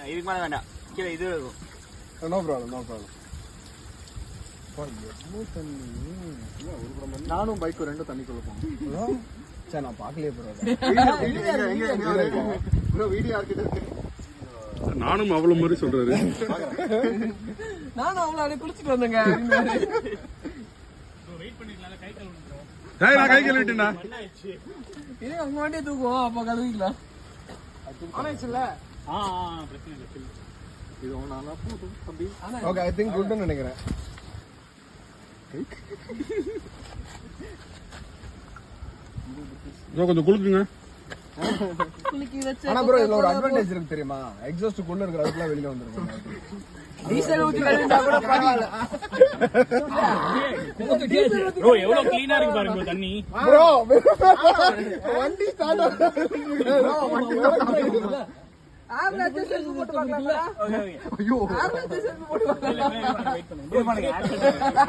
இதுக்கு மேல வேண்டாம். கீழே இது இருக்கும். No problem. நானும் பைக்கும் ரெண்டும் தண்ணிக்குள்ள போனோம். சரி நான் பாக்கலையே நானும் அவ்வளவு மாதிரி சொல்றாரு. நானும் அவ்வளவு அப்படியே குளிச்சுட்டு வந்தேங்க. நான் கை கழுவிட்டேன்னா இது உங்க வண்டியை தூக்குவோம், அப்ப கழுவிக்கலாம். ஓகே ஐ திங்க் குட்னு நினைக்கிறேன். கொஞ்சம் குளுக்குங்க. ஆனா ப்ரோ இதுல ஒரு அட்வான்டேஜ் இருக்கு தெரியுமா? எக்ஸாஸ்ட் குள்ள இருக்கிற அதுக்குள்ள வெளிய வந்துரும். டீசல் ஊத்தி கழுவிட்டா கூட பரவாயில்ல. ப்ரோ எவ்வளவு கிளீனா இருக்கு பாருங்க தண்ணி. ப்ரோ வண்டி ஸ்டார்ட் ஆகுது. ஆம்புலன்ஸ் செல்ஃபி போட்டு பார்க்கலாமா? ஐயோ ஆம்புலன்ஸ் செல்ஃபி போட்டு பார்க்கலாமா?